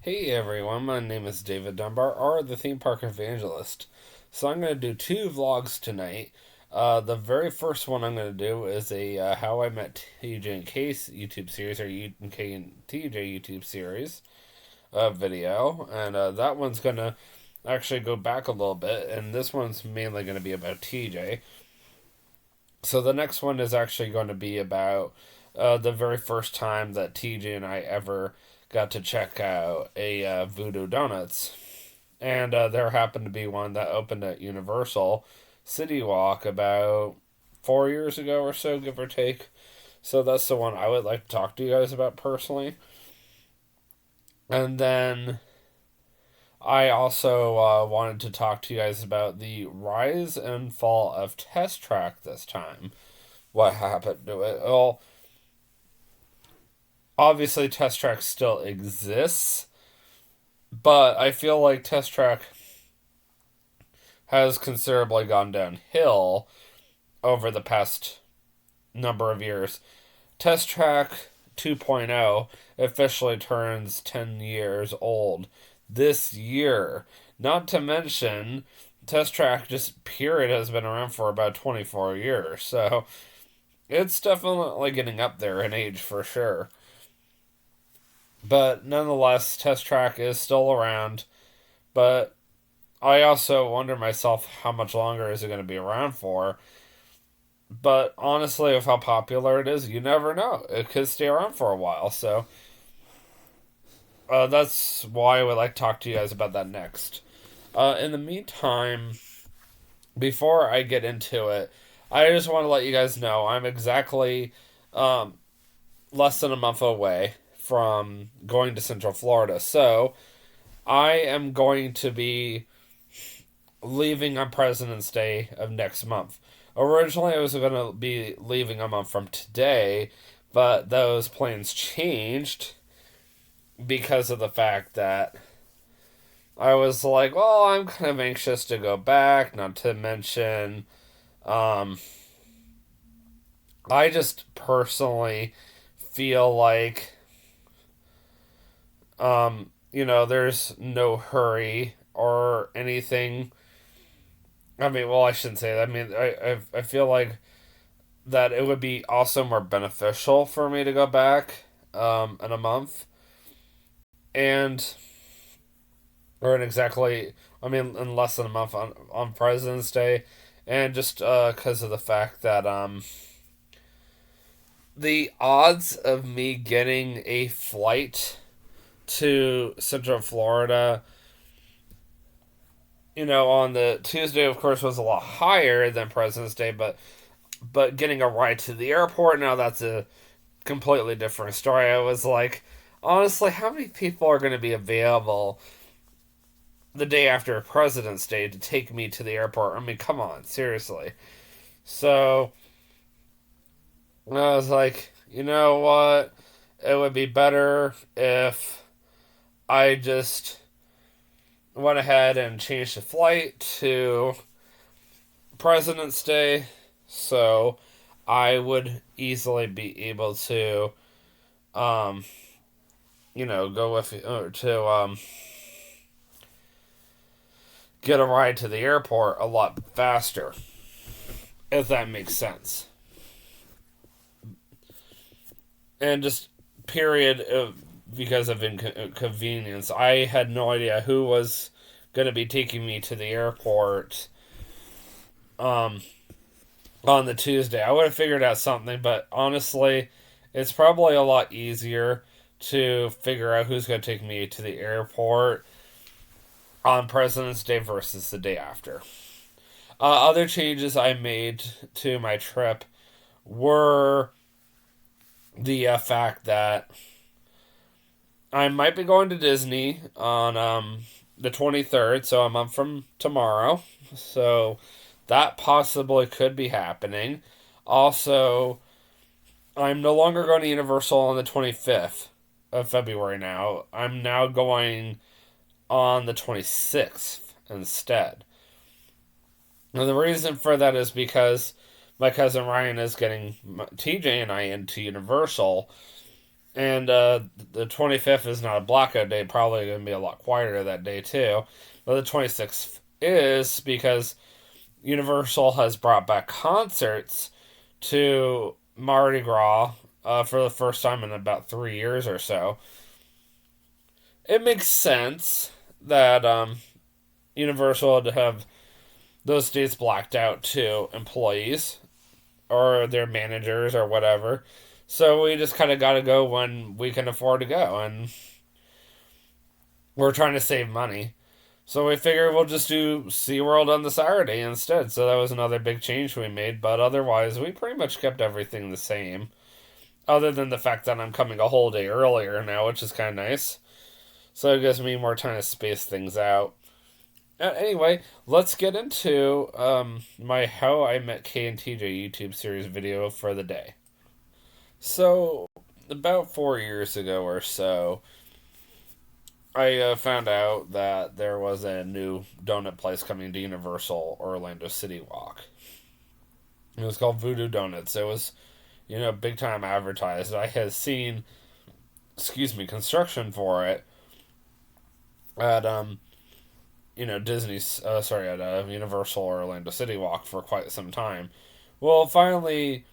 Hey everyone, my name is David Dunbar, or the Theme Park Evangelist. So I'm going to do two vlogs tonight. The very first one I'm going to do is a How I Met TJ and Case YouTube series, or K and TJ YouTube series video. And that one's going to actually go back a little bit, and this one's mainly going to be about TJ. So the next one is actually going to be about the very first time that TJ and I ever got to check out a Voodoo Donuts. And there happened to be one that opened at Universal City Walk about 4 years ago or so, give or take. So that's the one I would like to talk to you guys about personally. And then I also wanted to talk to you guys about the rise and fall of Test Track this time. What happened to it? Well, obviously, Test Track still exists, but I feel like Test Track has considerably gone downhill over the past number of years. Test Track 2.0 officially turns 10 years old this year. Not to mention, Test Track just period has been around for about 24 years. So it's definitely getting up there in age for sure. But nonetheless, Test Track is still around. But I also wonder myself how much longer is it going to be around for. But honestly, with how popular it is, you never know. It could stay around for a while. So that's why I would like to talk to you guys about that next. In the meantime, before I get into it, I just want to let you guys know I'm exactly less than a month away from going to Central Florida. So I am going to be leaving on President's Day of next month. Originally, I was going to be leaving a month from today, but those plans changed because of the fact that I was like, well, I'm kind of anxious to go back, not to mention, I just personally feel like, there's no hurry or anything. I mean, well, I shouldn't say that. I mean, I feel like that it would be also more beneficial for me to go back in a month. And, or in exactly, I mean, in less than a month on President's Day. And just because of the fact that the odds of me getting a flight to Central Florida, on the Tuesday, of course, was a lot higher than President's Day, but getting a ride to the airport, now that's a completely different story. I was like, honestly, how many people are going to be available the day after President's Day to take me to the airport? I mean, come on, seriously. So I was like, you know what? It would be better if I just went ahead and changed the flight to President's Day, so I would easily be able to, um, go with to get a ride to the airport a lot faster, if that makes sense. And just period because of inconvenience. I had no idea who was going to be taking me to the airport on the Tuesday. I would have figured out something, but honestly, it's probably a lot easier to figure out who's going to take me to the airport on President's Day versus the day after. Other changes I made to my trip were the fact that I might be going to Disney on the 23rd, so a month from tomorrow. So that possibly could be happening. Also, I'm no longer going to Universal on the 25th of February now. I'm now going on the 26th instead. And the reason for that is because my cousin Ryan is getting TJ and I into Universal, And the 25th is not a blackout day, probably going to be a lot quieter that day too. But the 26th is because Universal has brought back concerts to Mardi Gras for the first time in about 3 years or so. It makes sense that Universal would have those dates blacked out to employees or their managers or whatever. So we just kind of got to go when we can afford to go, and we're trying to save money. So we figured we'll just do SeaWorld on the Saturday instead. So that was another big change we made, but otherwise we pretty much kept everything the same. Other than the fact that I'm coming a whole day earlier now, which is kind of nice. So it gives me more time to space things out. Anyway, let's get into my How I Met Kay and TJ YouTube series video for the day. So, about 4 years ago or so, I found out that there was a new donut place coming to Universal Orlando City Walk. It was called Voodoo Donuts. It was, big time advertised. I had seen, construction for it at Disney's at Universal Orlando City Walk for quite some time. Well, finally,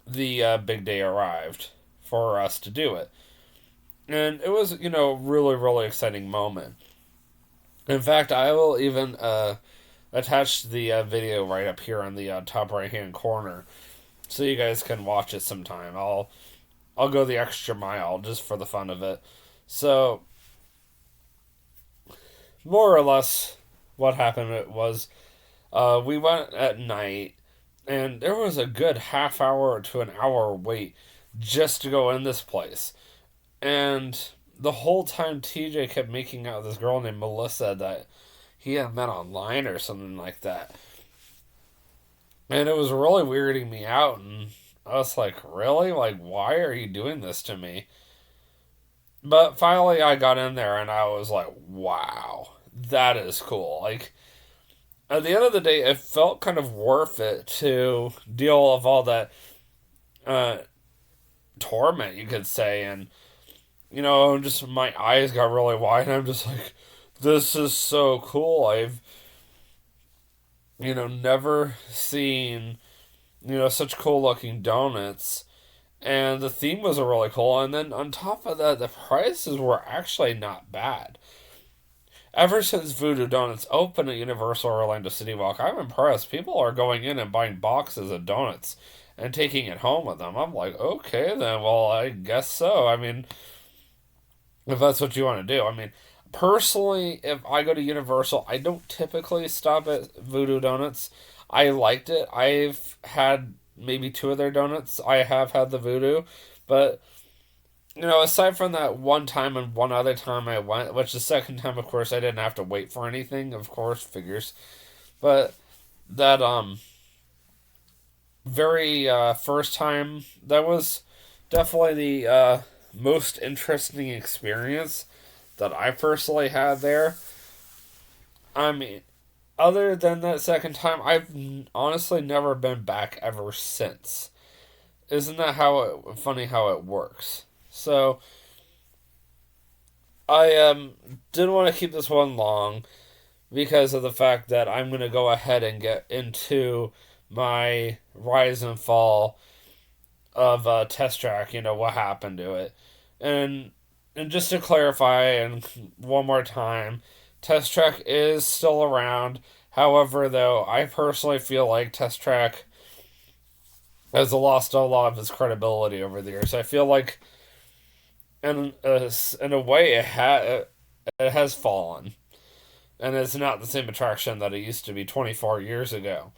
the big day arrived for us to do it, and it was really really exciting moment. In fact, I will even attach the video right up here on the top right hand corner, so you guys can watch it sometime. I'll go the extra mile just for the fun of it. So more or less, what happened was we went at night, and there was a good half hour to an hour wait just to go in this place. And the whole time, TJ kept making out with this girl named Melissa that he had met online or something like that. And it was really weirding me out, and I was like, really? Like, why are you doing this to me? But finally, I got in there, and I was like, wow, that is cool. Like, at the end of the day, it felt kind of worth it to deal with all that uh, torment, you could say. And, just my eyes got really wide, and I'm just like, this is so cool. I've, never seen, such cool looking donuts. And the theme was really cool. And then on top of that, the prices were actually not bad. Ever since Voodoo Donuts opened at Universal Orlando City Walk, I'm impressed. People are going in and buying boxes of donuts and taking it home with them. I'm like, okay, then, well, I guess so. I mean, if that's what you want to do. I mean, personally, if I go to Universal, I don't typically stop at Voodoo Donuts. I liked it. I've had maybe two of their donuts. I have had the Voodoo, but aside from that one time and one other time I went, which the second time, of course, I didn't have to wait for anything, of course, figures. But that very first time, that was definitely the most interesting experience that I personally had there. I mean, other than that second time, I've honestly never been back ever since. Isn't that funny how it works? So I didn't want to keep this one long because of the fact that I'm going to go ahead and get into my rise and fall of Test Track, what happened to it. And just to clarify and one more time, Test Track is still around. However, though, I personally feel like Test Track has lost a lot of its credibility over the years. I feel like in a way it has fallen, and it's not the same attraction that it used to be 24 years ago.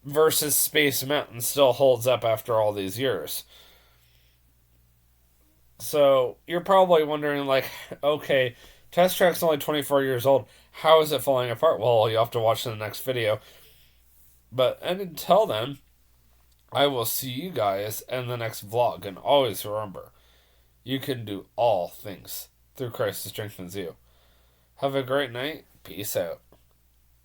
Versus Space Mountain still holds up after all these years. So you're probably wondering, like, okay, Test Track's only 24 years old. How is it falling apart? Well, you have to watch the next video. But and until then, I will see you guys in the next vlog. And always remember, you can do all things through Christ who strengthens you. Have a great night. Peace out.